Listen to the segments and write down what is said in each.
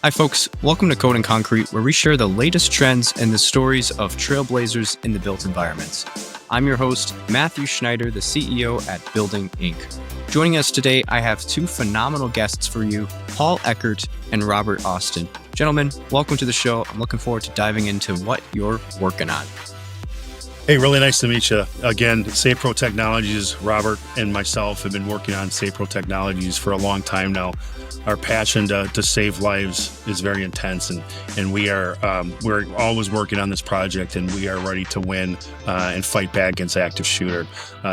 Hi, folks. Welcome to Code and Concrete, where we share the latest trends and the stories of trailblazers in the built environments. I'm your host, Matthew Schneider, the CEO at Building Inc. Joining us today, I have two phenomenal guests for you, Paul Eckert and Robert Austin. Gentlemen, welcome to the show. I'm looking forward to diving into what you're working on. Hey, really nice to meet you. Again, Safepro Technologies, Robert and myself have been working on Safepro Technologies for a long time now. Our passion to save lives is very intense, and we're always working on this project, and we are ready to win and fight back against active shooter.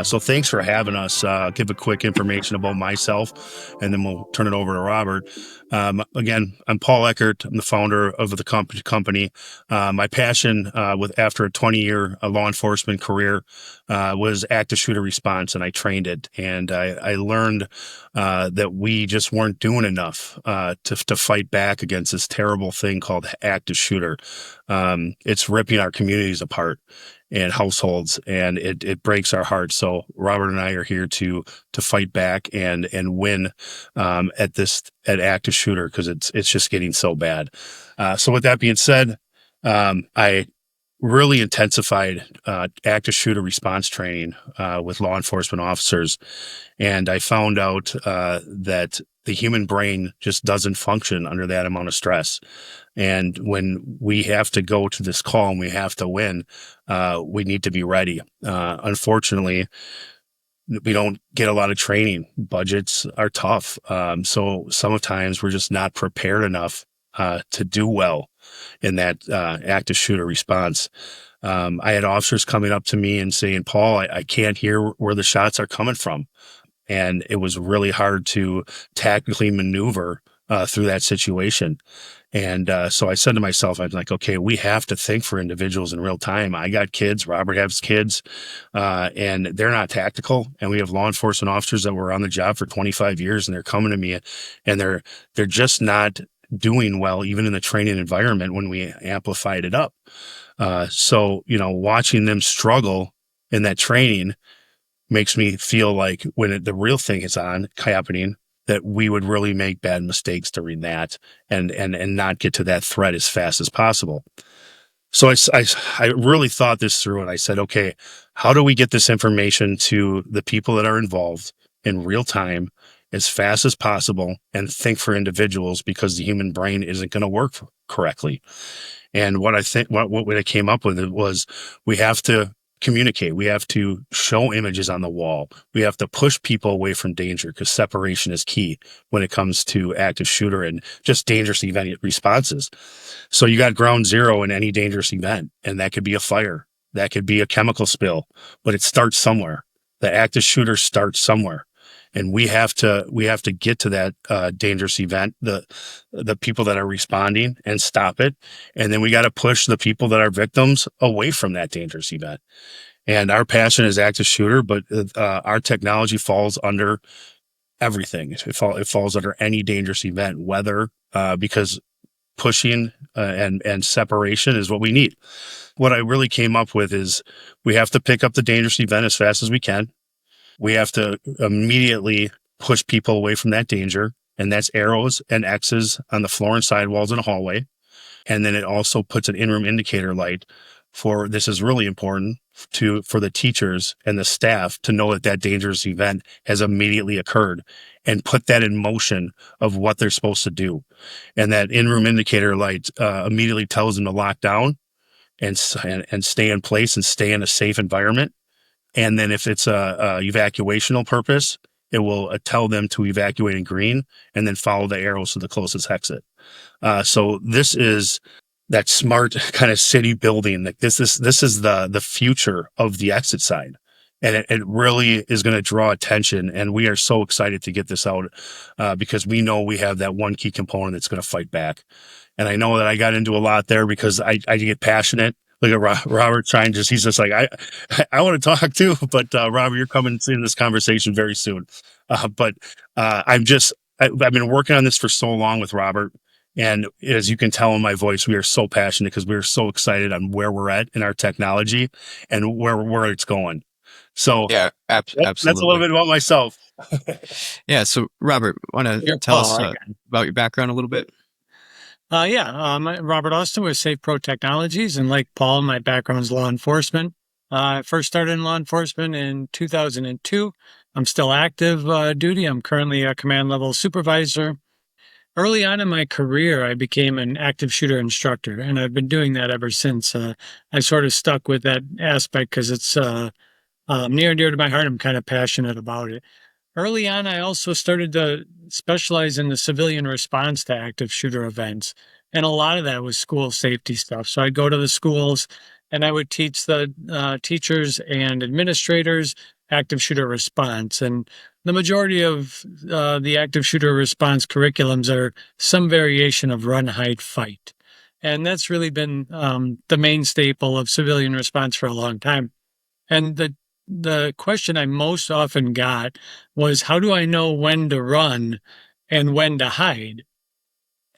So thanks for having us. Give a quick information about myself, and then we'll turn it over to Robert. Again, I'm Paul Eckert. I'm the founder of the company. My passion after a 20-year law enforcement career was active shooter response, and I trained it. And I learned that we just weren't doing enough to fight back against this terrible thing called active shooter. It's ripping our communities apart and households, and it breaks our hearts. So Robert and I are here to fight back and win at active shooter, because it's just getting so bad. So with that being said, I really intensified active shooter response training with law enforcement officers, and I found out that the human brain just doesn't function under that amount of stress. And when we have to go to this call and we have to win, we need to be ready. Unfortunately, we don't get a lot of training. Budgets are tough. So sometimes we're just not prepared enough to do well in that active shooter response. I had officers coming up to me and saying, Paul, I can't hear where the shots are coming from. And it was really hard to tactically maneuver through that situation. And so I said to myself, I'm like, okay, we have to think for individuals in real time. I got kids, Robert has kids, and they're not tactical. And we have law enforcement officers that were on the job for 25 years, and they're coming to me, and they're just not doing well, even in the training environment when we amplified it up. So, watching them struggle in that training makes me feel like when the real thing is happening, that we would really make bad mistakes during that and not get to that threat as fast as possible. So I really thought this through, and I said, okay, how do we get this information to the people that are involved in real time as fast as possible and think for individuals, because the human brain isn't going to work correctly. And what I came up with was, we have to communicate. We have to show images on the wall. We have to push people away from danger, because separation is key when it comes to active shooter and just dangerous event responses. So you got ground zero in any dangerous event, and that could be a fire, that could be a chemical spill, but it starts somewhere. The active shooter starts somewhere. And we have to get to that dangerous event, the people that are responding, and stop it. And then we got to push the people that are victims away from that dangerous event. And our passion is active shooter, but our technology falls under everything. It falls under any dangerous event, because pushing and separation is what we need. What I really came up with is, we have to pick up the dangerous event as fast as we can. We have to immediately push people away from that danger, and that's arrows and X's on the floor and sidewalls in a hallway. And then it also puts an in-room indicator light this is really important for the teachers and the staff to know that dangerous event has immediately occurred, and put that in motion of what they're supposed to do. And that in-room indicator light immediately tells them to lock down and stay in place and stay in a safe environment. And then if it's a evacuational purpose, it will tell them to evacuate in green, and then follow the arrows to the closest exit. So this is that smart kind of city building. Like this is the future of the exit sign. And it really is going to draw attention. And we are so excited to get this out because we know we have that one key component that's going to fight back. And I know that I got into a lot there because I get passionate. Look at Robert trying he's just like, I want to talk too, but Robert, you're coming in this conversation very soon. I've been working on this for so long with Robert. And as you can tell in my voice, we are so passionate because we are so excited on where we're at in our technology and where it's going. So yeah, absolutely. That's a little bit about myself. Yeah. So Robert, want to tell us about your background a little bit? I'm Robert Austin with Safepro Technologies, and like Paul, my background is law enforcement. I first started in law enforcement in 2002. I'm still active duty. I'm currently a command level supervisor. Early on in my career, I became an active shooter instructor, and I've been doing that ever since. I sort of stuck with that aspect because it's near and dear to my heart. I'm kind of passionate about it. Early on, I also started to specialize in the civilian response to active shooter events. And a lot of that was school safety stuff. So I'd go to the schools and I would teach the teachers and administrators active shooter response. And the majority of the active shooter response curriculums are some variation of run, hide, fight. And that's really been the main staple of civilian response for a long time. And the question I most often got was, how do I know when to run and when to hide?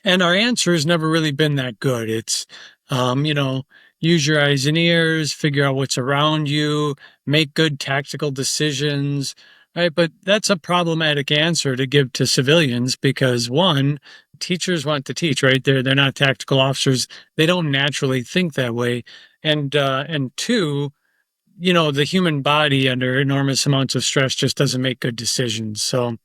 And our answer has never really been that good. It's, you know, use your eyes and ears, figure out what's around you, make good tactical decisions, right? But that's a problematic answer to give to civilians because one, teachers want to teach, right? They're not tactical officers. They don't naturally think that way. And two, the human body under enormous amounts of stress just doesn't make good decisions. So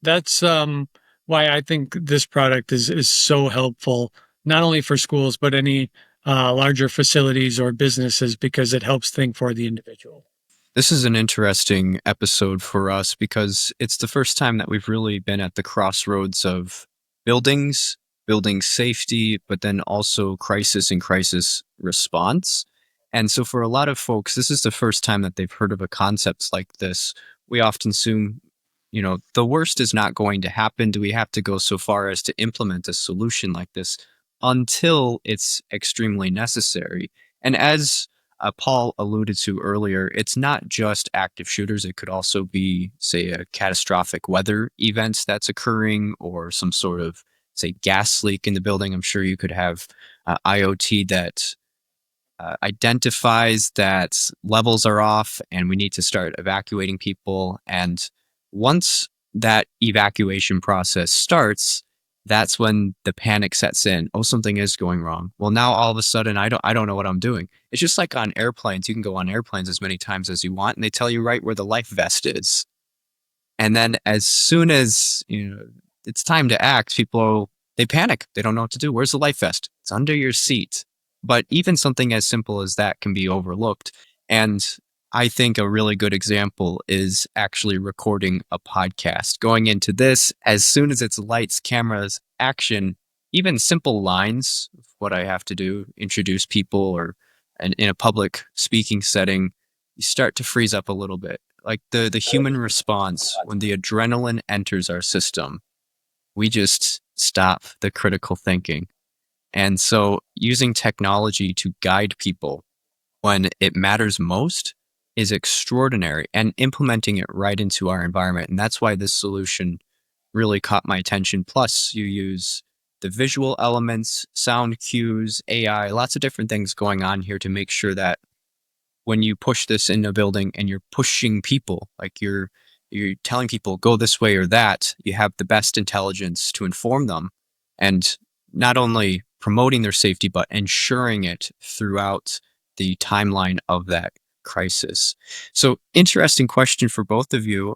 that's why I think this product is so helpful, not only for schools, but any larger facilities or businesses, because it helps think for the individual. This is an interesting episode for us because it's the first time that we've really been at the crossroads of buildings, building safety, but then also crisis and crisis response. And so for a lot of folks, this is the first time that they've heard of a concept like this. We often assume, the worst is not going to happen. Do we have to go so far as to implement a solution like this until it's extremely necessary? And as Paul alluded to earlier, it's not just active shooters. It could also be, say, a catastrophic weather event that's occurring or some sort of, say, gas leak in the building. I'm sure you could have IoT that identifies that levels are off and we need to start evacuating people. And once that evacuation process starts, that's when the panic sets in. Oh, something is going wrong. Well, now all of a sudden, I don't know what I'm doing. It's just like on airplanes. You can go on airplanes as many times as you want, and they tell you right where the life vest is. And then as soon as it's time to act, they panic. They don't know what to do. Where's the life vest? It's under your seat. But even something as simple as that can be overlooked. And I think a really good example is actually recording a podcast. Going into this, as soon as it's lights, cameras, action, even simple lines, what I have to do, introduce people or in a public speaking setting, you start to freeze up a little bit. Like the human response, when the adrenaline enters our system, we just stop the critical thinking. And so using technology to guide people when it matters most is extraordinary, and implementing it right into our environment. And that's why this solution really caught my attention. Plus, you use the visual elements, sound cues, AI, lots of different things going on here to make sure that when you push this in a building and you're pushing people, like you're telling people go this way or that, you have the best intelligence to inform them and not only promoting their safety, but ensuring it throughout the timeline of that crisis. So interesting question for both of you.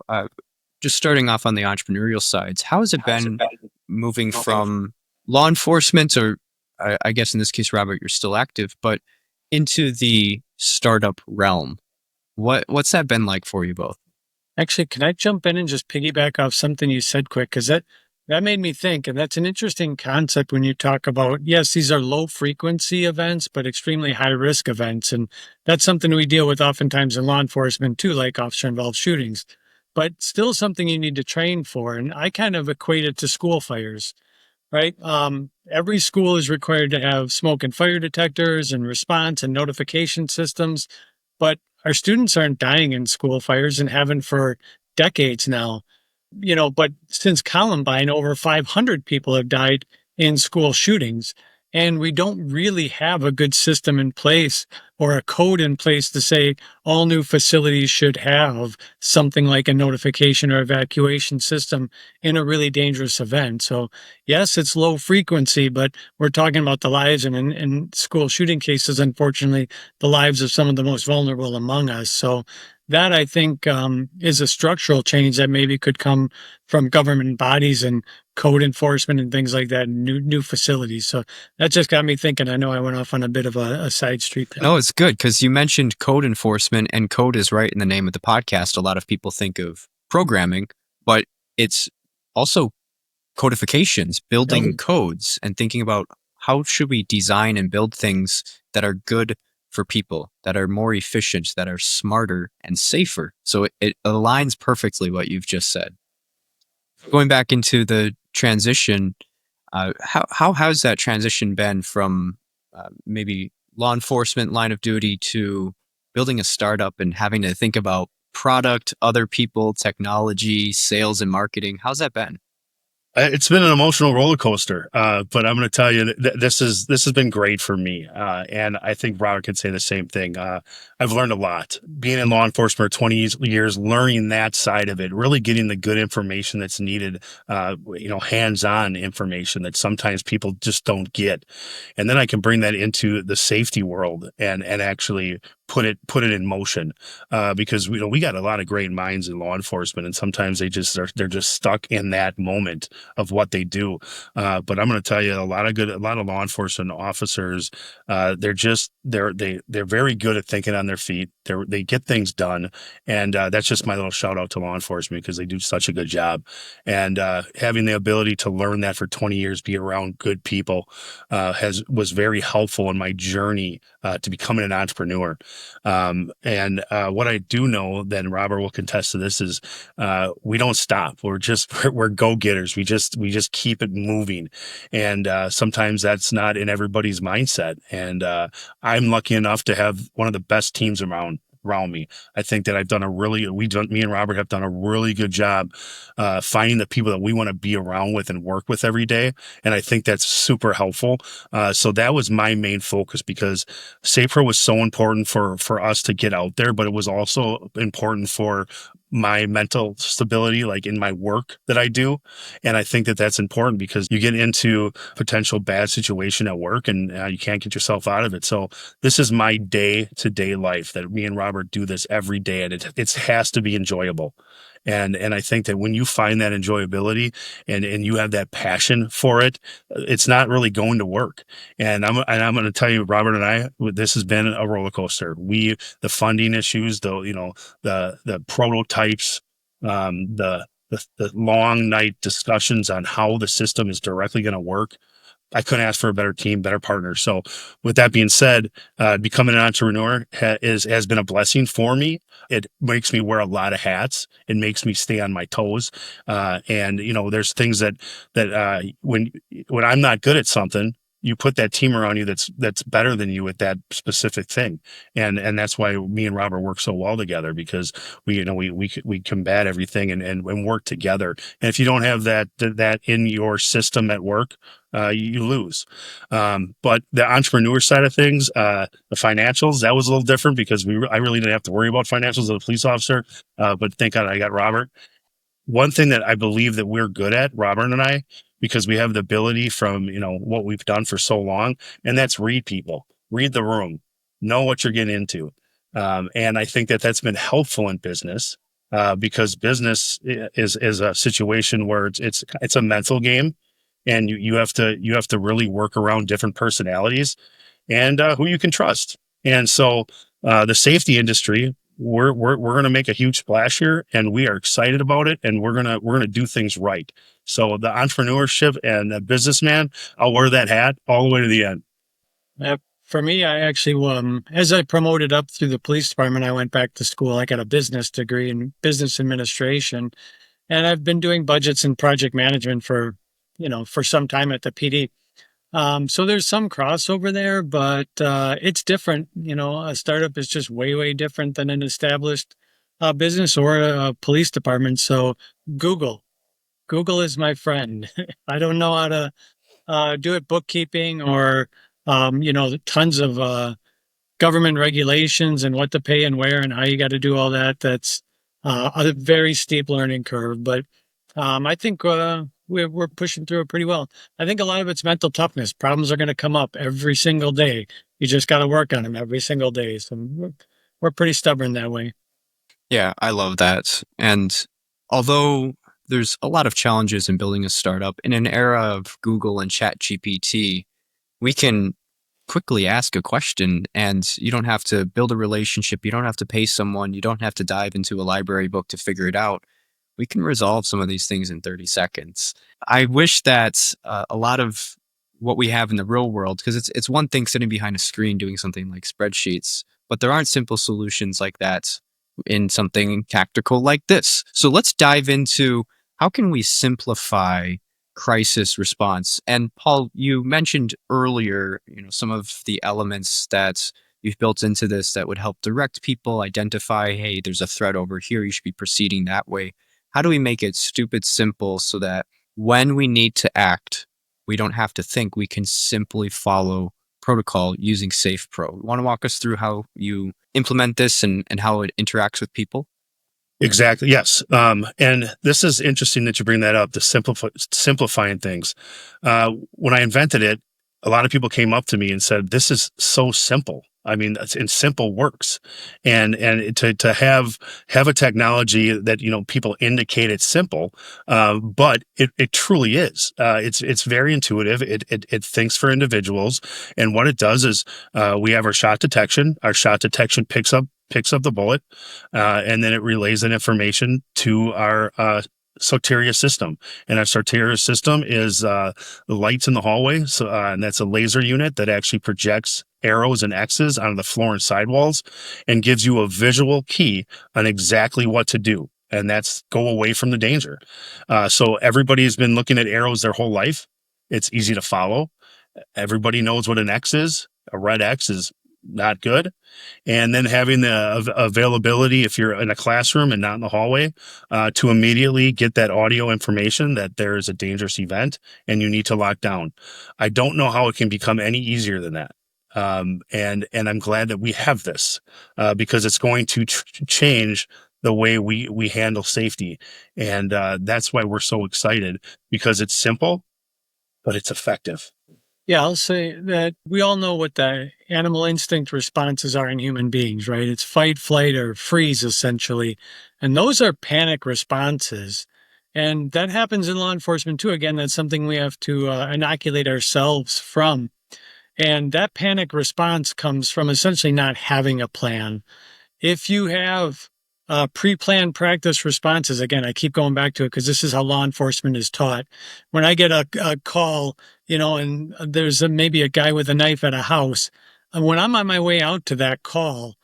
Just starting off on the entrepreneurial sides, how has it been moving from law enforcement, or I guess in this case, Robert, you're still active, but into the startup realm? What's that been like for you both? Actually, can I jump in and just piggyback off something you said quick? Because that made me think, and that's an interesting concept when you talk about, yes, these are low frequency events, but extremely high risk events. And that's something we deal with oftentimes in law enforcement too, like officer involved shootings, but still something you need to train for. And I kind of equate it to school fires, right? Every school is required to have smoke and fire detectors and response and notification systems, but our students aren't dying in school fires and haven't for decades now. But since Columbine, over 500 people have died in school shootings, and we don't really have a good system in place or a code in place to say all new facilities should have something like a notification or evacuation system in a really dangerous event. So yes, it's low frequency, but we're talking about the lives and in school shooting cases, unfortunately, the lives of some of the most vulnerable among us. So that I think is a structural change that maybe could come from government bodies and code enforcement and things like that, new facilities. So that just got me thinking. I know I went off on a bit of a side street there. No, it's good because you mentioned code enforcement, and code is right in the name of the podcast. A lot of people think of programming, but it's also codifications, building codes, and thinking about how should we design and build things that are good for people, that are more efficient, that are smarter and safer. So it aligns perfectly what you've just said. Going back into the transition, how has that transition been from maybe law enforcement line of duty to building a startup and having to think about product, other people, technology, sales, and marketing? How's that been? It's been an emotional roller coaster, but I'm going to tell you this has been great for me, and I think Robert could say the same thing. I've learned a lot being in law enforcement for 20 years, learning that side of it, really getting the good information that's needed, hands-on information that sometimes people just don't get, and then I can bring that into the safety world and actually put it in motion, because we got a lot of great minds in law enforcement, and sometimes they're just stuck in that moment of what they do. But I'm going to tell you, a lot of law enforcement officers, they're very good at thinking on their feet. They get things done, and that's just my little shout out to law enforcement because they do such a good job. And having the ability to learn that for 20 years, be around good people, was very helpful in my journey to becoming an entrepreneur. And what I do know, then Robert will contest to this, is we don't stop. We're go-getters. We just keep it moving. And sometimes that's not in everybody's mindset. And I'm lucky enough to have one of the best teams around me. I think that me and Robert have done a really good job finding the people that we want to be around with and work with every day. And I think that's super helpful. So that was my main focus, because Safepro was so important for us to get out there, but it was also important for my mental stability, like in my work that I do. And I think that that's important because you get into potential bad situation at work and you can't get yourself out of it. So this is my day to day life, that me and Robert do this every day, and it has to be enjoyable. And I think that when you find that enjoyability and you have that passion for it, it's not really going to work. And I'm going to tell you, Robert and I, this has been a roller coaster. The funding issues, the prototypes, the long night discussions on how the system is directly going to work. I couldn't ask for a better team, better partner. So with that being said, becoming an entrepreneur has been a blessing for me. It makes me wear a lot of hats. It makes me stay on my toes. And there's things that when I'm not good at something, you put that team around you that's better than you at that specific thing. And that's why me and Robert work so well together, because we combat everything and work together. And if you don't have that in your system at work, you lose. But the entrepreneur side of things, the financials, that was a little different because I really didn't have to worry about financials as a police officer. But thank God I got Robert. One thing that I believe that we're good at, Robert and I, because we have the ability from, what we've done for so long, and that's read people, read the room, know what you're getting into. And I think that that's been helpful in business, because business is a situation where it's a mental game, and you have to really work around different personalities and who you can trust. And so the safety industry, we're going to make a huge splash here, and we are excited about it, and we're going to do things right. So the entrepreneurship and the businessman, I'll wear that hat all the way to the end. For me, I actually, as I promoted up through the police department, I went back to school. I got a business degree in business administration, and I've been doing budgets and project management for some time at the PD. So there's some crossover there, but it's different. A startup is just way, way different than an established business or a police department. So Google is my friend. I don't know how to do it bookkeeping or tons of government regulations and what to pay and where and how you got to do all that. That's a very steep learning curve. But I think we're pushing through it pretty well. I think a lot of it's mental toughness. Problems are going to come up every single day. You just got to work on them every single day. So we're pretty stubborn that way. Yeah, I love that. And although there's a lot of challenges in building a startup in an era of Google and ChatGPT, we can quickly ask a question and you don't have to build a relationship. You don't have to pay someone. You don't have to dive into a library book to figure it out. We can resolve some of these things in 30 seconds. I wish that a lot of what we have in the real world, because it's one thing sitting behind a screen doing something like spreadsheets, but there aren't simple solutions like that in something tactical like this. So let's dive into how can we simplify crisis response. And Paul, you mentioned earlier, some of the elements that you've built into this that would help direct people identify, hey, there's a threat over here. You should be proceeding that way. How do we make it stupid simple so that when we need to act, we don't have to think, we can simply follow protocol using Safepro? You want to walk us through how you implement this and how it interacts with people? Exactly. Yes. And this is interesting that you bring that up, the simplifying things. When I invented it, a lot of people came up to me and said, this is so simple. I mean, and simple works. And to have a technology that, people indicate it's simple, but it truly is. It's very intuitive. It thinks for individuals. And what it does is, we have our shot detection. Our shot detection picks up the bullet, and then it relays that information to our Soteria system. And our Soteria system is the lights in the hallway. So, and that's a laser unit that actually projects arrows and X's on the floor and sidewalls and gives you a visual key on exactly what to do. And that's go away from the danger. So everybody's been looking at arrows their whole life. It's easy to follow. Everybody knows what an X is. A red X is not good. And then having the availability, if you're in a classroom and not in the hallway, to immediately get that audio information that there is a dangerous event and you need to lock down. I don't know how it can become any easier than that. And I'm glad that we have this, because it's going to change the way we handle safety. And that's why we're so excited, because it's simple, but it's effective. Yeah, I'll say that we all know what the animal instinct responses are in human beings, right? It's fight, flight, or freeze, essentially. And those are panic responses. And that happens in law enforcement too. Again, that's something we have to inoculate ourselves from. And that panic response comes from essentially not having a plan. If you have pre-planned practice responses, again, I keep going back to it because this is how law enforcement is taught. When I get a call, and there's maybe a guy with a knife at a house, and when I'm on my way out to that call,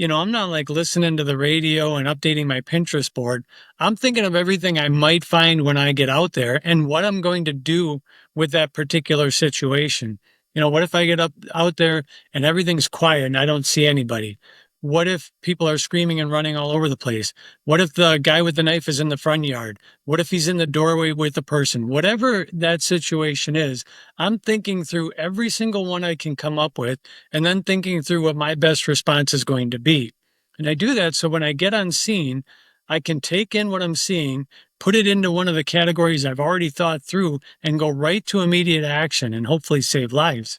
I'm not like listening to the radio and updating my Pinterest board. I'm thinking of everything I might find when I get out there and what I'm going to do with that particular situation. What if I get out there and everything's quiet and I don't see anybody? What if people are screaming and running all over the place? What if the guy with the knife is in the front yard? What if he's in the doorway with the person? Whatever that situation is, I'm thinking through every single one I can come up with and then thinking through what my best response is going to be. And I do that so when I get on scene, I can take in what I'm seeing, put it into one of the categories I've already thought through, and go right to immediate action and hopefully save lives.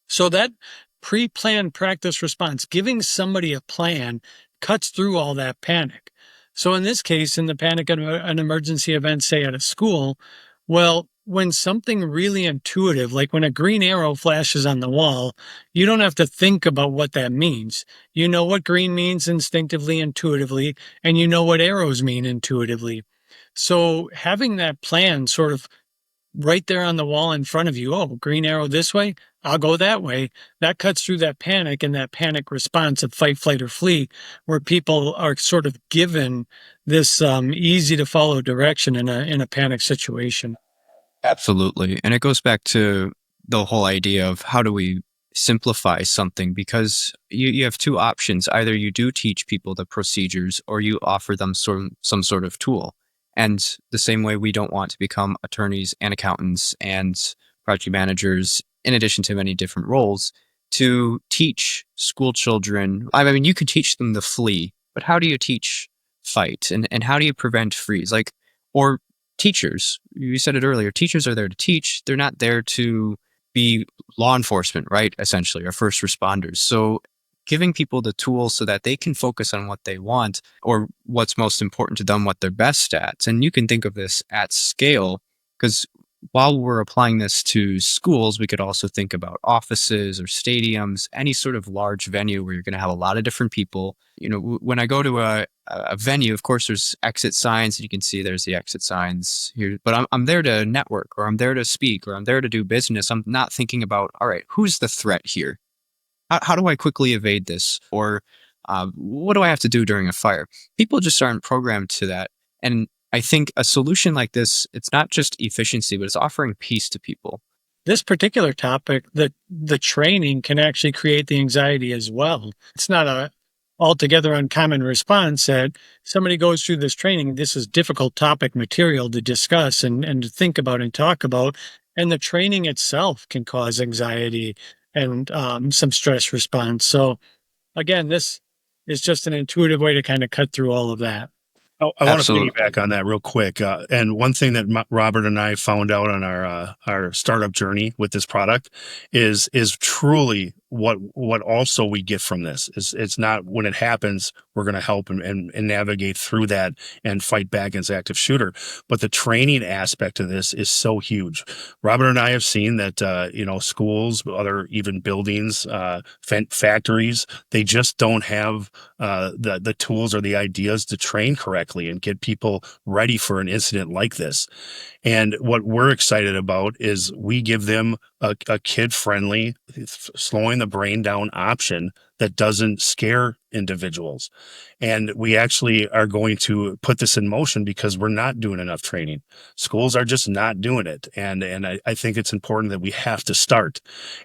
So that pre-planned practice response, giving somebody a plan, cuts through all that panic. So in this case, in the panic of an emergency event, say at a school, well, when something really intuitive, like when a green arrow flashes on the wall, you don't have to think about what that means. You know what green means instinctively, intuitively, and you know what arrows mean intuitively. So having that plan sort of right there on the wall in front of you, oh, green arrow this way, I'll go that way. That cuts through that panic and that panic response of fight, flight, or flee, where people are sort of given this easy to follow direction in a panic situation. Absolutely. And it goes back to the whole idea of how do we simplify something, because you have two options. Either you do teach people the procedures or you offer them some sort of tool. And the same way we don't want to become attorneys and accountants and project managers, in addition to many different roles, to teach school children? I mean, you could teach them to flee, but how do you teach fight? And how do you prevent freeze? Like, or teachers, you said it earlier, teachers are there to teach. They're not there to be law enforcement, right? Essentially, or first responders. So giving people the tools so that they can focus on what they want or what's most important to them, what they're best at. And you can think of this at scale, because while we're applying this to schools, we could also think about offices or stadiums, any sort of large venue where you're going to have a lot of different people. You know, when I go to a venue, of course, there's exit signs, and you can see there's the exit signs here. But I'm there to network, or I'm there to speak, or I'm there to do business. I'm not thinking about, all right, who's the threat here? How do I quickly evade this? Or what do I have to do during a fire? People just aren't programmed to that. And I think a solution like this, it's not just efficiency, but it's offering peace to people. This particular topic, the training can actually create the anxiety as well. It's not a altogether uncommon response that somebody goes through this training. This is difficult topic material to discuss and to think about and talk about. And the training itself can cause anxiety and some stress response. So again, this is just an intuitive way to kind of cut through all of that. I want to Absolutely. piggyback on that real quick. And one thing that Robert and I found out on our startup journey with this product is truly what also we get from this is it's not when it happens, we're going to help and navigate through that and fight back against active shooter. But the training aspect of this is so huge. Robert and I have seen that, schools, other even buildings, factories, they just don't have the tools or the ideas to train correctly and get people ready for an incident like this. And what we're excited about is we give them a kid-friendly, slowing the brain down option that doesn't scare individuals. And we actually are going to put this in motion because we're not doing enough training. Schools are just not doing it. And I think it's important that we have to start.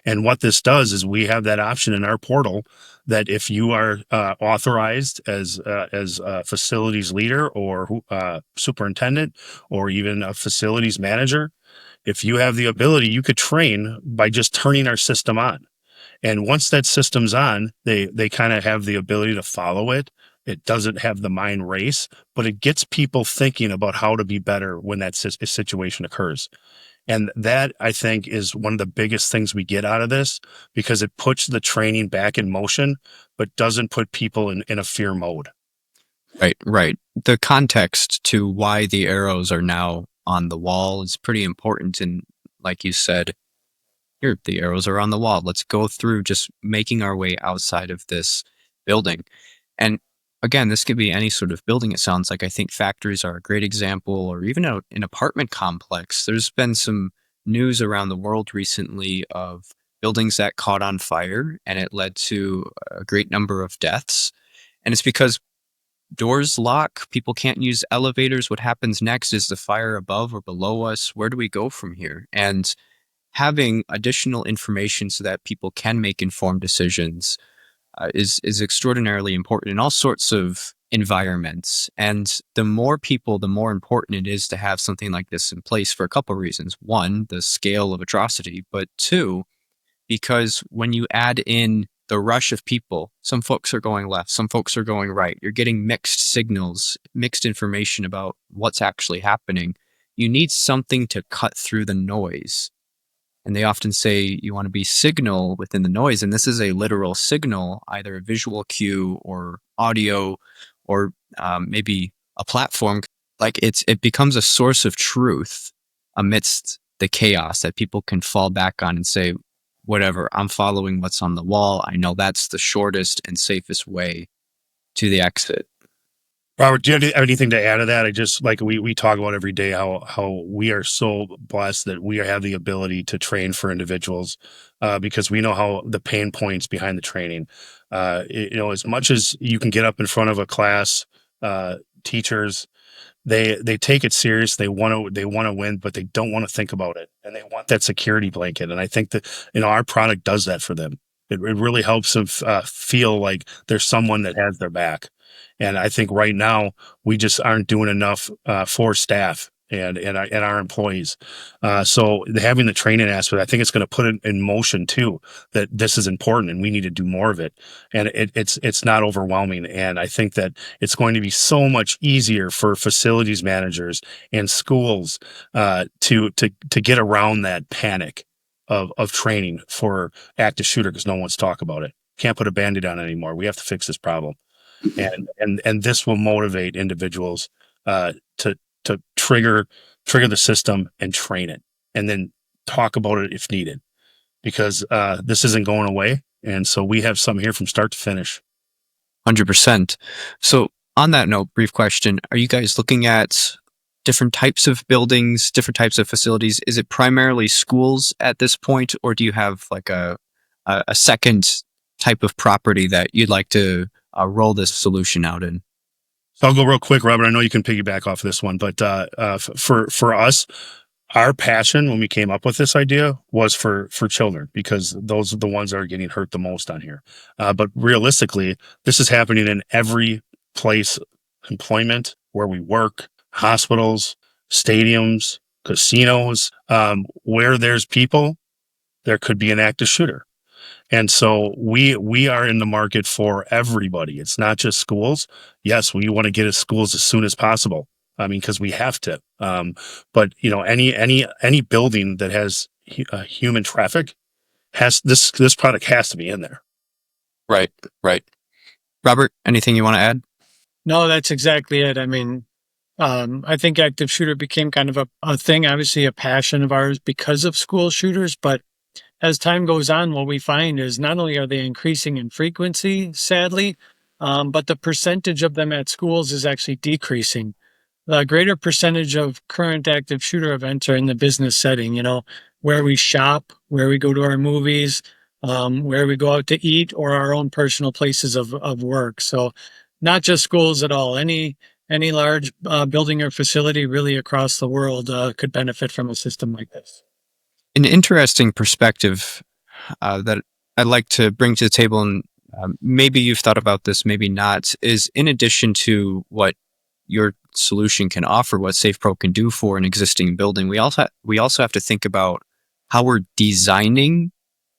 And what this does is we have that option in our portal that if you are authorized as a facilities leader or superintendent or even a facilities manager, if you have the ability, you could train by just turning our system on. And once that system's on, they kind of have the ability to follow it. It doesn't have the mind race, but it gets people thinking about how to be better when that situation occurs. And that, I think, is one of the biggest things we get out of this because it puts the training back in motion, but doesn't put people in a fear mode. Right. The context to why the arrows are now on the wall is pretty important. And like you said, here, the arrows are on the wall. Let's go through just making our way outside of this building. And again, this could be any sort of building, it sounds like. I think factories are a great example, or even an apartment complex. There's been some news around the world recently of buildings that caught on fire, and it led to a great number of deaths. And it's because doors lock, people can't use elevators. What happens next? Is the fire above or below us? Where do we go from here? And having additional information so that people can make informed decisions is extraordinarily important in all sorts of environments. And the more people, the more important it is to have something like this in place for a couple of reasons. One, the scale of atrocity, but two, because when you add in the rush of people, some folks are going left, some folks are going right. You're getting mixed signals, mixed information about what's actually happening. You need something to cut through the noise. And they often say you want to be signal within the noise. And this is a literal signal, either a visual cue or audio or maybe a platform. Like it becomes a source of truth amidst the chaos that people can fall back on and say, whatever, I'm following what's on the wall. I know that's the shortest and safest way to the exit. Robert, do you have anything to add to that? I just like we talk about every day how we are so blessed that we have the ability to train for individuals because we know how the pain points behind the training. As much as you can get up in front of a class, teachers they take it serious. They want to win, but they don't want to think about it, and they want that security blanket. And I think that our product does that for them. It really helps them feel like there's someone that has their back. And I think right now we just aren't doing enough for staff. and our employees. So having the training aspect, I think it's going to put it in motion too, that this is important and we need to do more of it. And it's not overwhelming. And I think that it's going to be so much easier for facilities managers and schools to get around that panic of training for active shooter, because no one's talking about it. Can't put a Band-Aid on it anymore. We have to fix this problem. And this will motivate individuals to trigger the system and train it, and then talk about it if needed, because this isn't going away. And so we have some here from start to finish. 100%. So on that note, brief question. Are you guys looking at different types of buildings, different types of facilities? Is it primarily schools at this point, or do you have like a second type of property that you'd like to roll this solution out in? So I'll go real quick, Robert. I know you can piggyback off this one, but for us, our passion when we came up with this idea was for children, because those are the ones that are getting hurt the most on here. But realistically, this is happening in every place, employment, where we work, hospitals, stadiums, casinos, where there's people, there could be an active shooter. And so we are in the market for everybody. It's not just schools. Yes, we want to get to schools as soon as possible. I mean, because we have to. But any building that has human traffic has this product has to be in there. Right. Robert, anything you want to add? No, that's exactly it. I mean, I think active shooter became kind of a thing, obviously a passion of ours because of school shooters. But as time goes on, what we find is not only are they increasing in frequency, sadly, but the percentage of them at schools is actually decreasing. The greater percentage of current active shooter events are in the business setting, where we shop, where we go to our movies, where we go out to eat, or our own personal places of work. So not just schools at all. Any large building or facility really across the world could benefit from a system like this. An interesting perspective that I'd like to bring to the table, and maybe you've thought about this, maybe not, is in addition to what your solution can offer, what Safepro can do for an existing building, we also have to think about how we're designing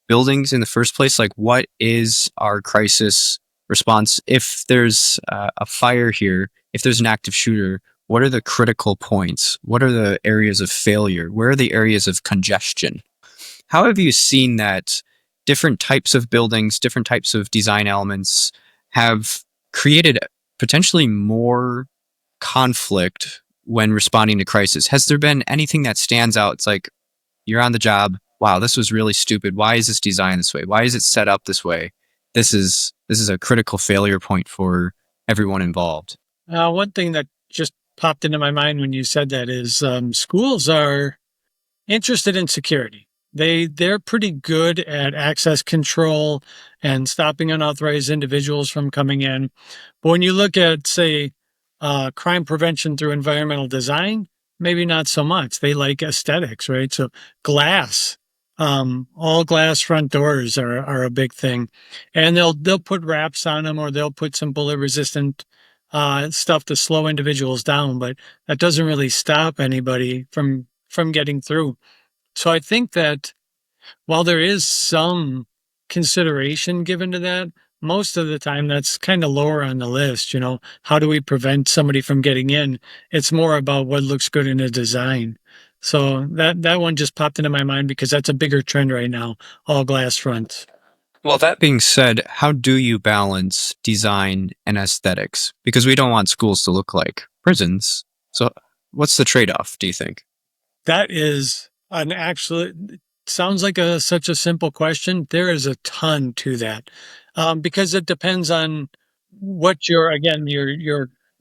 buildings in the first place. Like, what is our crisis response? If there's a fire here, if there's an active shooter, what are the critical points? What are the areas of failure? Where are the areas of congestion? How have you seen that different types of buildings, different types of design elements have created potentially more conflict when responding to crisis? Has there been anything that stands out? It's like, you're on the job. Wow, this was really stupid. Why is this designed this way? Why is it set up this way? This is a critical failure point for everyone involved. One thing that just popped into my mind when you said that is schools are interested in security. They're pretty good at access control and stopping unauthorized individuals from coming in. But when you look at, say, crime prevention through environmental design, maybe not so much. They like aesthetics, right? So glass, all glass front doors are a big thing, and they'll put wraps on them, or they'll put some bullet resistant stuff to slow individuals down, but that doesn't really stop anybody from getting through. So I think that while there is some consideration given to that, most of the time that's kind of lower on the list. How do we prevent somebody from getting in? It's more about what looks good in a design. So that one just popped into my mind because that's a bigger trend right now, all glass fronts. Well, that being said, how do you balance design and aesthetics? Because we don't want schools to look like prisons. So what's the trade-off, do you think? That is sounds like such a simple question. There is a ton to that, because it depends on what your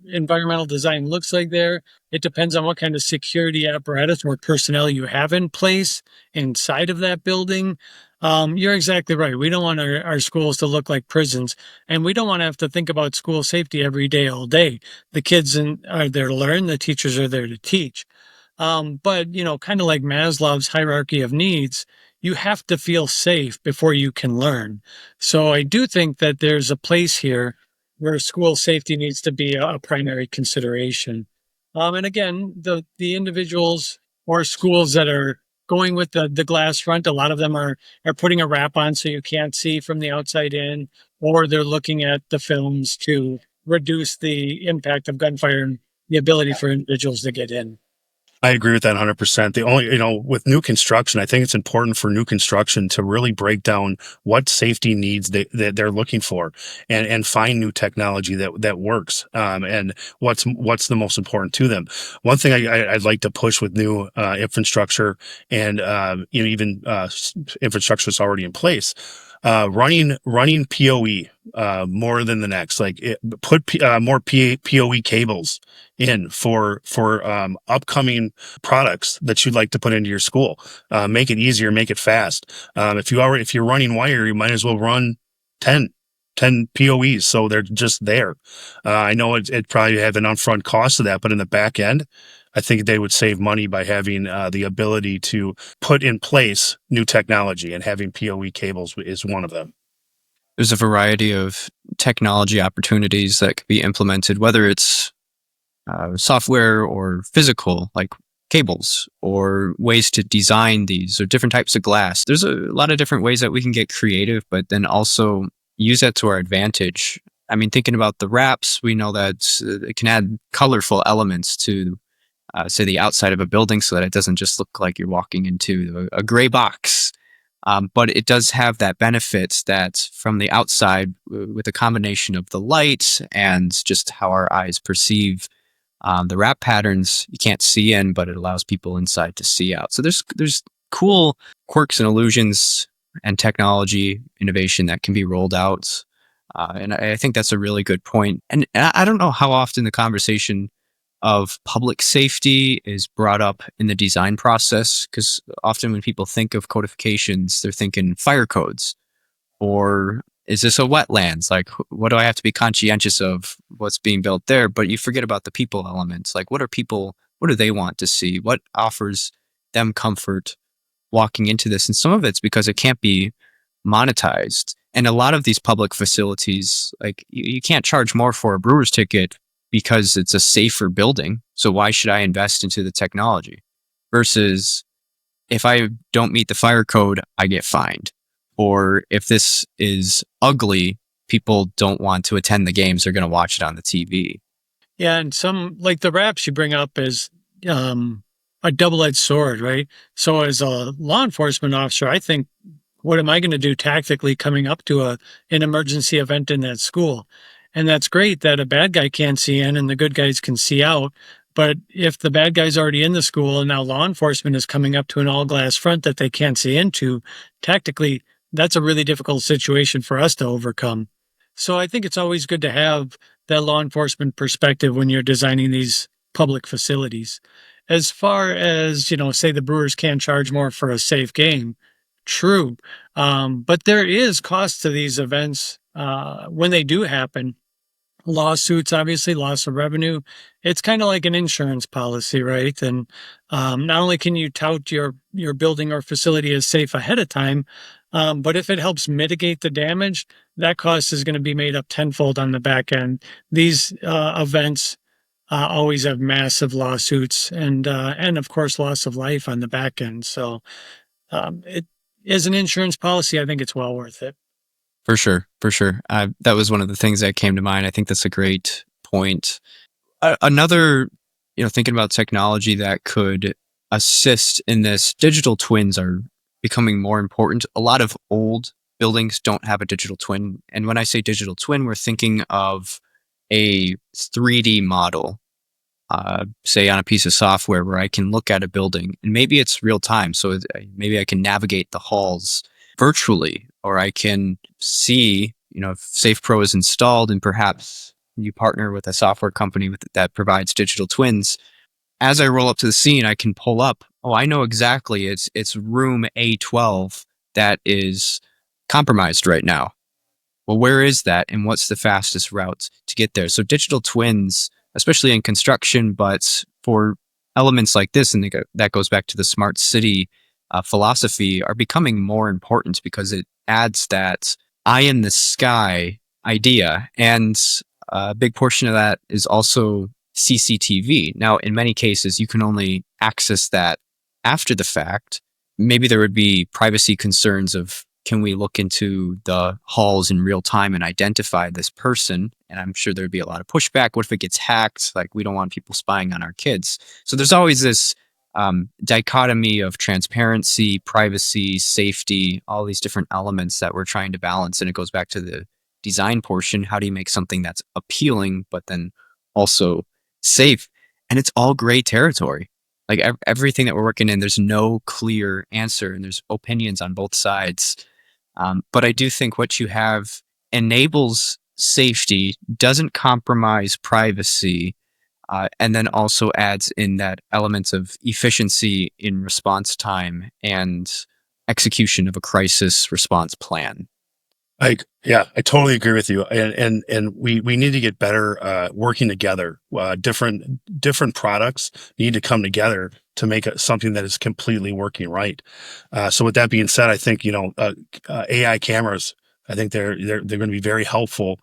environmental design looks like there. It depends on what kind of security apparatus or personnel you have in place inside of that building. You're exactly right. We don't want our schools to look like prisons, and we don't want to have to think about school safety every day, all day. The kids are there to learn. The teachers are there to teach. But, kind of like Maslow's hierarchy of needs, you have to feel safe before you can learn. So I do think that there's a place here where school safety needs to be a primary consideration. And again, the individuals or schools that are going with the glass front, a lot of them are putting a wrap on so you can't see from the outside in, or they're looking at the films to reduce the impact of gunfire and the ability for individuals to get in. I agree with that 100%. The only, with new construction, I think it's important for new construction to really break down what safety needs that they're looking for, and find new technology that works. And what's the most important to them. One thing I'd like to push with new infrastructure, and even infrastructure that's already in place. Running PoE more than the next, put more PoE cables in for upcoming products that you'd like to put into your school. Make it easier, make it fast. If you're running wire, you might as well run 10 PoEs, so they're just there. I know it probably have an upfront cost of that, but in the back end, I think they would save money by having the ability to put in place new technology, and having PoE cables is one of them. There's a variety of technology opportunities that could be implemented, whether it's software or physical, like cables, or ways to design these, or different types of glass. There's a lot of different ways that we can get creative, but then also use that to our advantage. I mean, thinking about the wraps, we know that it can add colorful elements to, say, the outside of a building, so that it doesn't just look like you're walking into a gray box. But it does have that benefit that from the outside, with a combination of the light and just how our eyes perceive the wrap patterns, you can't see in, but it allows people inside to see out. So there's cool quirks and illusions and technology innovation that can be rolled out. And I think that's a really good point. And I don't know how often the conversation of public safety is brought up in the design process, because often when people think of codifications, they're thinking fire codes, or is this a wetlands? Like, what do I have to be conscientious of what's being built there? But you forget about the people elements. Like, what do they want to see? What offers them comfort walking into this? And some of it's because it can't be monetized. And a lot of these public facilities, like, you can't charge more for a brewer's ticket because it's a safer building. So why should I invest into the technology? Versus, if I don't meet the fire code, I get fined. Or if this is ugly, people don't want to attend the games. They're going to watch it on the TV. Yeah, and some, like the wraps you bring up, is a double-edged sword, right? So as a law enforcement officer, I think, what am I going to do tactically coming up to an emergency event in that school? And that's great that a bad guy can't see in and the good guys can see out. But if the bad guy's already in the school and now law enforcement is coming up to an all glass front that they can't see into, tactically, that's a really difficult situation for us to overcome. So I think it's always good to have that law enforcement perspective when you're designing these public facilities. As far as, say the Brewers can't charge more for a safe game, true. But there is cost to these events when they do happen. Lawsuits, obviously, loss of revenue. It's kind of like an insurance policy, right? And not only can you tout your building or facility as safe ahead of time, but if it helps mitigate the damage, that cost is going to be made up tenfold on the back end. These events always have massive lawsuits and of course loss of life on the back end. So it as an insurance policy, I think it's well worth it. For sure, for sure. That was one of the things that came to mind. I think that's a great point. Another, thinking about technology that could assist in this, digital twins are becoming more important. A lot of old buildings don't have a digital twin. And when I say digital twin, we're thinking of a 3D model, say on a piece of software, where I can look at a building and maybe it's real time. So maybe I can navigate the halls virtually, or I can see, if Safepro is installed and perhaps you partner with a software company that provides digital twins. As I roll up to the scene, I can pull up, oh, I know exactly it's room A12 that is compromised right now. Well, where is that and what's the fastest route to get there? So digital twins, especially in construction, but for elements like this, and that goes back to the smart city philosophy, are becoming more important because it adds that eye in the sky idea. And a big portion of that is also CCTV. Now, in many cases, you can only access that after the fact. Maybe there would be privacy concerns of, can we look into the halls in real time and identify this person? And I'm sure there'd be a lot of pushback. What if it gets hacked? Like, we don't want people spying on our kids. So there's always this dichotomy of transparency, privacy, safety, all these different elements that we're trying to balance. And it goes back to the design portion. How do you make something that's appealing, but then also safe? And it's all gray territory. Like everything that we're working in, there's no clear answer, and there's opinions on both sides. But I do think what you have enables safety, doesn't compromise privacy, and then also adds in that elements of efficiency in response time and execution of a crisis response plan. I totally agree with you. And we need to get better, working together. Different products need to come together to make something that is completely working right. So with that being said, I think, AI cameras, I think they're going to be very helpful,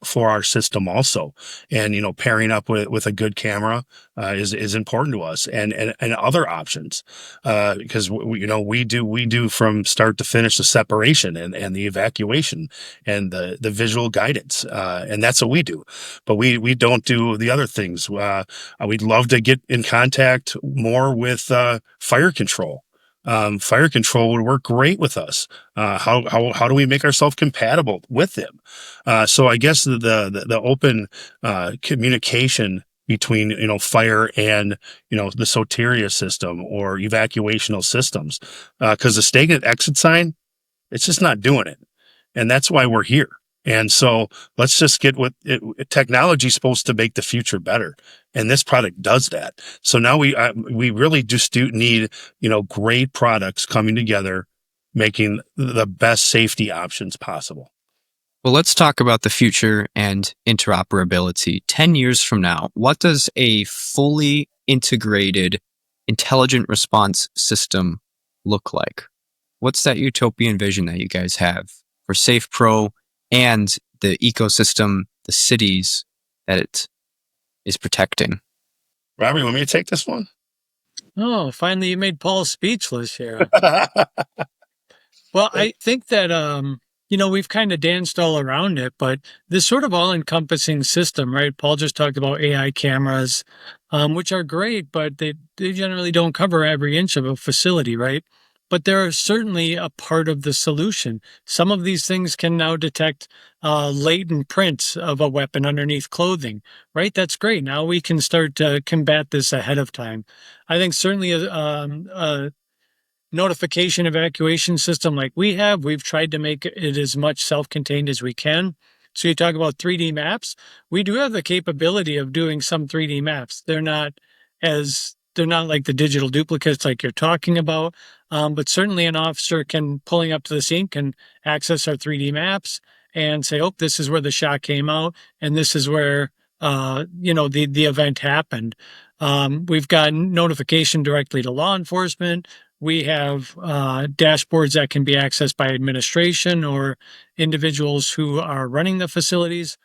for our system also. And, pairing up with a good camera, is important to us, and other options, because we do from start to finish the separation and the evacuation and the visual guidance, and that's what we do. But we don't do the other things. We'd love to get in contact more with fire control. Fire control would work great with us. How do we make ourselves compatible with them? So I guess the open communication between fire and the Soteria system or evacuational systems, because the stagnant exit sign, it's just not doing it, and that's why we're here. And so let's just get what technology is supposed to make the future better. And this product does that. So now we really just do need, great products coming together, making the best safety options possible. Well, let's talk about the future and interoperability. 10 years from now, what does a fully integrated intelligent response system look like? What's that utopian vision that you guys have for Safepro and the ecosystem, the cities that it is protecting? Robert, you want me to take this one? Oh, finally you made Paul speechless here. Well, I think that, we've kind of danced all around it, but this sort of all-encompassing system, right? Paul just talked about AI cameras, which are great, but they generally don't cover every inch of a facility, right? But they're certainly a part of the solution. Some of these things can now detect latent prints of a weapon underneath clothing, right? That's great. Now we can start to combat this ahead of time. I think certainly a notification evacuation system like we've tried to make it as much self-contained as we can. So you talk about 3D maps. We do have the capability of doing some 3D maps. They're not like the digital duplicates like you're talking about. But certainly an officer pulling up to the scene can access our 3D maps and say, oh, this is where the shot came out, and this is where the event happened. We've got notification directly to law enforcement. We have dashboards that can be accessed by administration or individuals who are running the facilities.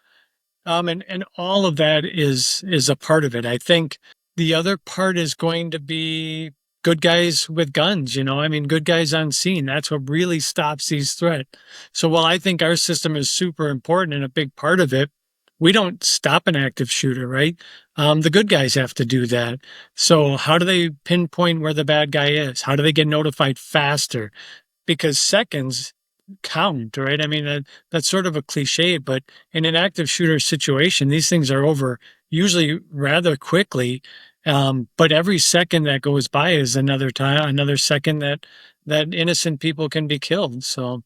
And all of that is a part of it. I think the other part is going to be good guys with guns, good guys on scene. That's what really stops these threats. So while I think our system is super important and a big part of it, we don't stop an active shooter, right? The good guys have to do that. So how do they pinpoint where the bad guy is? How do they get notified faster? Because seconds count, right? I mean, that's sort of a cliche, but in an active shooter situation, these things are over usually rather quickly. But every second that goes by is another second that innocent people can be killed. So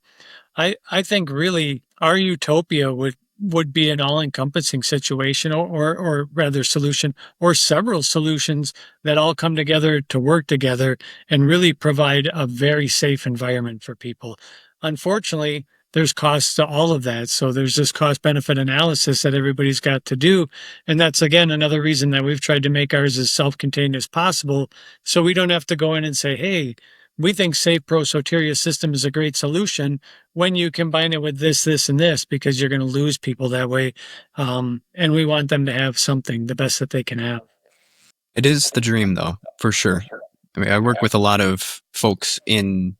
I think really our utopia would be an all-encompassing situation or rather solution, or several solutions that all come together to work together and really provide a very safe environment for people. Unfortunately, there's costs to all of that. So there's this cost benefit analysis that everybody's got to do. And that's, again, another reason that we've tried to make ours as self-contained as possible. So we don't have to go in and say, hey, we think Safepro Soteria system is a great solution when you combine it with this, this, and this, because you're going to lose people that way. And we want them to have something, the best that they can have. It is the dream, though, for sure. I mean, I work with a lot of folks in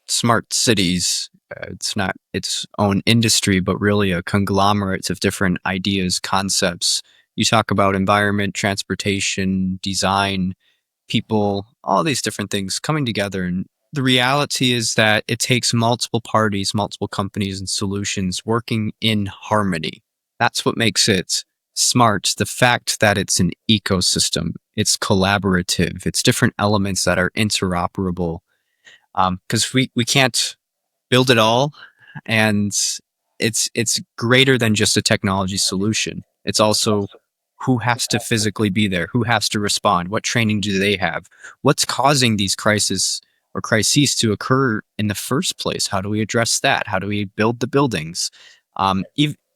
smart cities. It's not its own industry, but really a conglomerate of different ideas, concepts. You talk about environment, transportation, design, people, all these different things coming together. And the reality is that it takes multiple parties, multiple companies and solutions working in harmony. That's what makes it smart. The fact that it's an ecosystem, it's collaborative, it's different elements that are interoperable. Because we can't build it all, and it's greater than just a technology solution. It's also who has to physically be there, who has to respond, what training do they have, what's causing these crises or crises to occur in the first place. How do we address that? How do we build the buildings?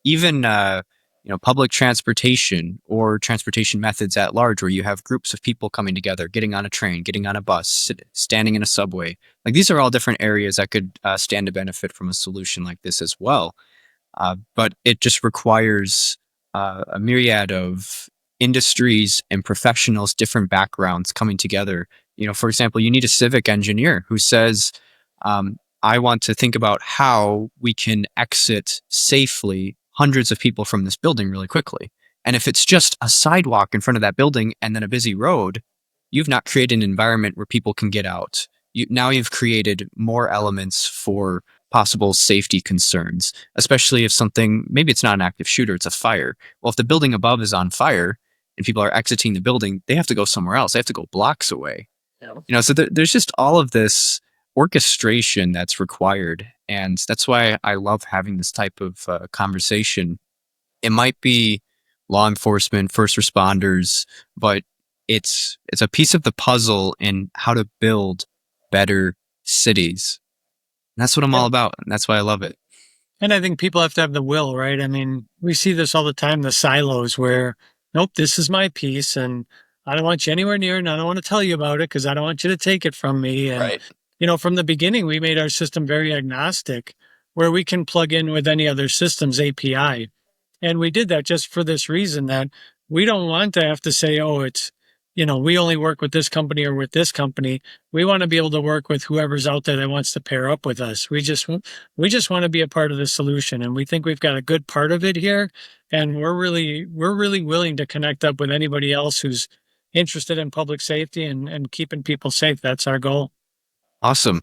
Even public transportation or transportation methods at large, where you have groups of people coming together, getting on a train, getting on a bus, standing in a subway. Like, these are all different areas that could stand to benefit from a solution like this as well. But it just requires a myriad of industries and professionals, different backgrounds coming together. For example, you need a civic engineer who says, I want to think about how we can exit safely hundreds of people from this building really quickly. And if it's just a sidewalk in front of that building and then a busy road, you've not created an environment where people can get out. Now you've created more elements for possible safety concerns, especially if something, maybe it's not an active shooter, it's a fire. Well, if the building above is on fire and people are exiting the building, they have to go somewhere else. They have to go blocks away. Yeah. So there's just all of this orchestration that's required. And that's why I love having this type of conversation. It might be law enforcement, first responders, but it's a piece of the puzzle in how to build better cities. And that's what I'm all about. And that's why I love it. And I think people have to have the will, right? I mean, we see this all the time, the silos where, nope, this is my piece and I don't want you anywhere near it and I don't want to tell you about it because I don't want you to take it from me. And, Right. From the beginning, we made our system very agnostic where we can plug in with any other system's API. And we did that just for this reason that we don't want to have to say, oh, it's, we only work with this company or with this company. We want to be able to work with whoever's out there that wants to pair up with us. We just want to be a part of the solution. And we think we've got a good part of it here. And we're really willing to connect up with anybody else who's interested in public safety and keeping people safe. That's our goal. Awesome.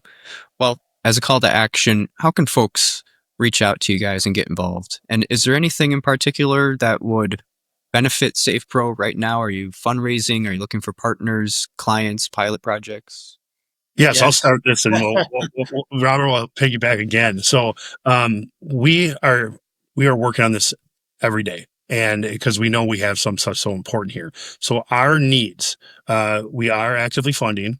Well, as a call to action, how can folks reach out to you guys and get involved? And is there anything in particular that would benefit Safepro right now? Are you fundraising? Are you looking for partners, clients, pilot projects? Yes, I'll start this, and Robert will piggyback again. So we are working on this every day, and because we know we have some stuff so important here. So our needs, we are actively funding.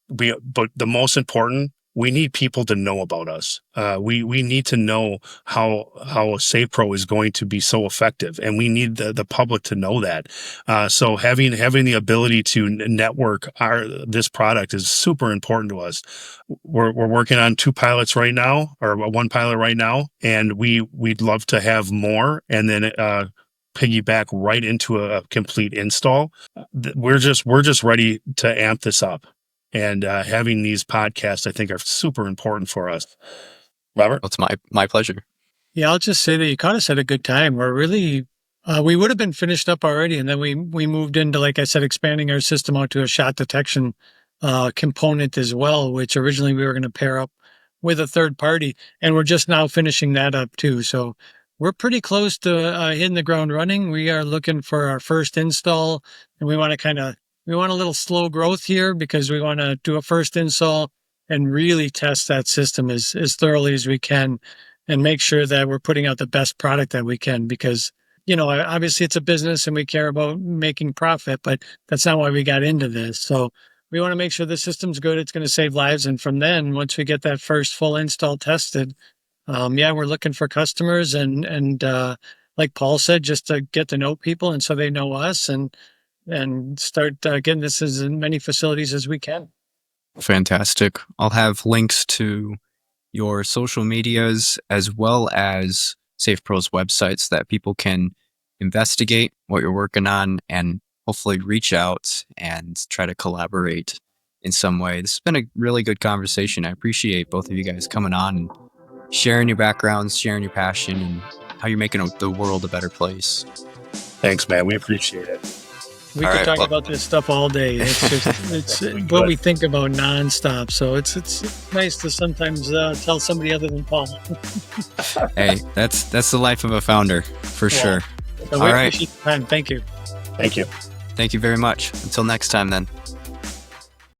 But the most important, we need people to know about us. We need to know how Safepro is going to be so effective, and we need the public to know that. So having the ability to network this product is super important to us. We're working on 2 pilots right now, or 1 pilot right now, and we'd love to have more, and then piggyback right into a complete install. We're just ready to amp this up. And having these podcasts, I think, are super important for us. Robert? Well, it's my pleasure. Yeah, I'll just say that you caught us at a good time. We're really, we would have been finished up already. And then we moved into, like I said, expanding our system out to a shot detection component as well, which originally we were going to pair up with a third party. And we're just now finishing that up too. So we're pretty close to hitting the ground running. We are looking for our first install, and we want a little slow growth here because we want to do a first install and really test that system as thoroughly as we can and make sure that we're putting out the best product that we can because, obviously it's a business and we care about making profit, but that's not why we got into this. So we want to make sure the system's good. It's going to save lives. And from then, once we get that first full install tested, we're looking for customers and like Paul said, just to get to know people and so they know us and start getting this as in many facilities as we can. Fantastic. I'll have links to your social medias as well as SafePro's websites that people can investigate what you're working on and hopefully reach out and try to collaborate in some way. This has been a really good conversation. I appreciate both of you guys coming on and sharing your backgrounds, sharing your passion, and how you're making the world a better place. Thanks, man. We appreciate it. We could talk about this stuff all day. It's what we think about nonstop. So it's nice to sometimes tell somebody other than Paul. Hey, that's the life of a founder for sure. So we appreciate the time. Thank you. Thank you. Thank you very much. Until next time, then.